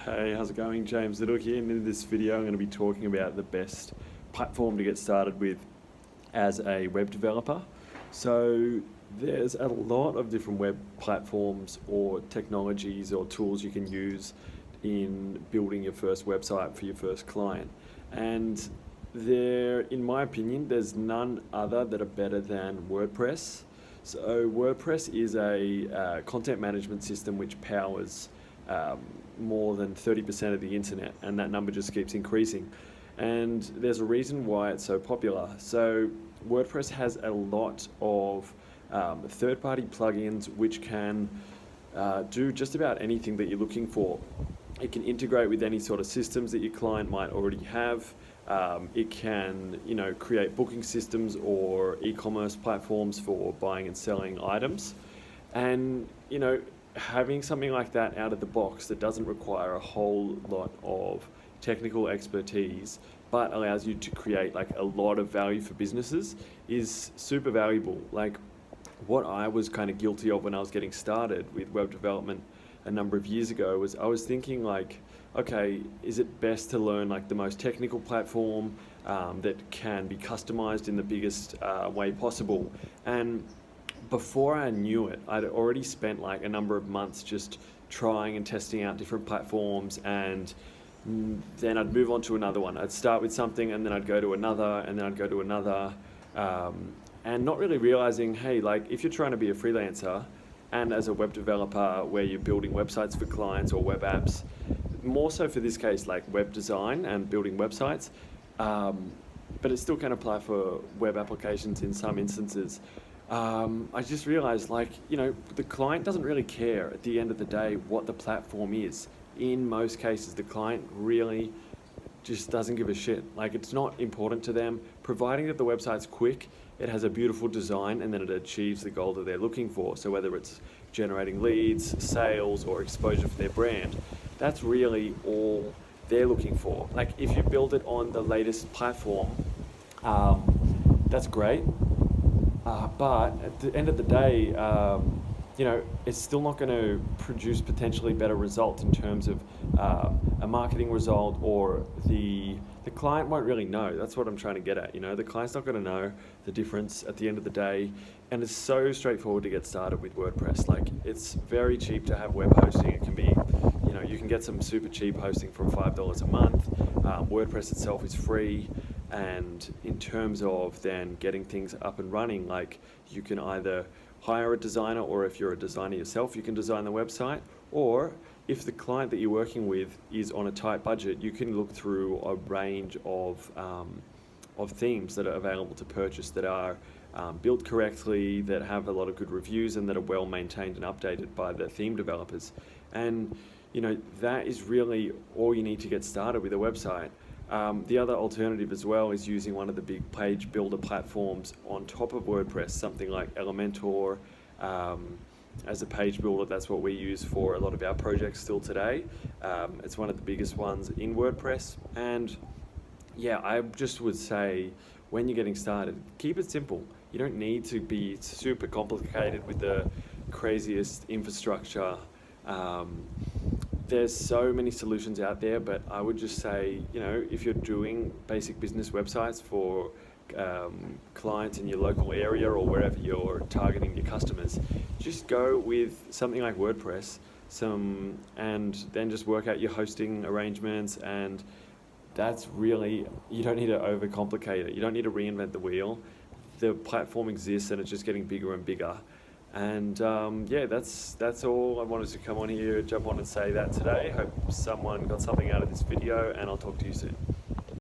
Hey, how's it going? James Little here, and in this video I'm going to be talking about the best platform to get started with as a web developer. So there's a lot of different web platforms or technologies or tools you can use in building your first website for your first client. And in my opinion, there's none other that are better than WordPress. So WordPress is a content management system which powers more than 30% of the internet, and that number just keeps increasing. And there's a reason why it's so popular. So WordPress has a lot of third-party plugins which can do just about anything that you're looking for. It can integrate with any sort of systems that your client might already have. It can, create booking systems or e-commerce platforms for buying and selling items. And, having something like that out of the box that doesn't require a whole lot of technical expertise but allows you to create like a lot of value for businesses is super valuable. Like what I was kind of guilty of when I was getting started with web development a number of years ago was I was thinking like, okay, is it best to learn like the most technical platform that can be customized in the biggest way possible? And before I knew it, I'd already spent like a number of months just trying and testing out different platforms, and then I'd move on to another one. I'd start with something and then I'd go to another and then I'd go to another, and not really realizing, hey, like if you're trying to be a freelancer and as a web developer where you're building websites for clients or web apps, more so for this case like web design and building websites, but it still can apply for web applications in some instances. I just realized the client doesn't really care at the end of the day what the platform is. In most cases, the client really just doesn't give a shit. Like it's not important to them, providing that the website's quick, it has a beautiful design, and then it achieves the goal that they're looking for. So whether it's generating leads, sales, or exposure for their brand, that's really all they're looking for. Like if you build it on the latest platform, that's great. But at the end of the day, it's still not going to produce potentially better results in terms of a marketing result, or the client won't really know. That's what I'm trying to get at. The client's not going to know the difference at the end of the day. And it's so straightforward to get started with WordPress. Like it's very cheap to have web hosting. It can be, you can get some super cheap hosting for $5 a month. WordPress itself is free. And in terms of then getting things up and running, like you can either hire a designer, or if you're a designer yourself, you can design the website. Or if the client that you're working with is on a tight budget, you can look through a range of themes that are available to purchase that are built correctly, that have a lot of good reviews, and that are well maintained and updated by the theme developers. And that is really all you need to get started with a website. The other alternative as well is using one of the big page builder platforms on top of WordPress, something like Elementor as a page builder. That's what we use for a lot of our projects still today. It's one of the biggest ones in WordPress. And yeah, I just would say when you're getting started, keep it simple. You don't need to be super complicated with the craziest infrastructure. There's so many solutions out there, but I would just say, if you're doing basic business websites for clients in your local area or wherever you're targeting your customers, just go with something like WordPress, and then just work out your hosting arrangements. And that's really, you don't need to overcomplicate it. You don't need to reinvent the wheel. The platform exists and it's just getting bigger and bigger. And that's all I wanted to come on here, jump on and say that today. Hope someone got something out of this video, and I'll talk to you soon.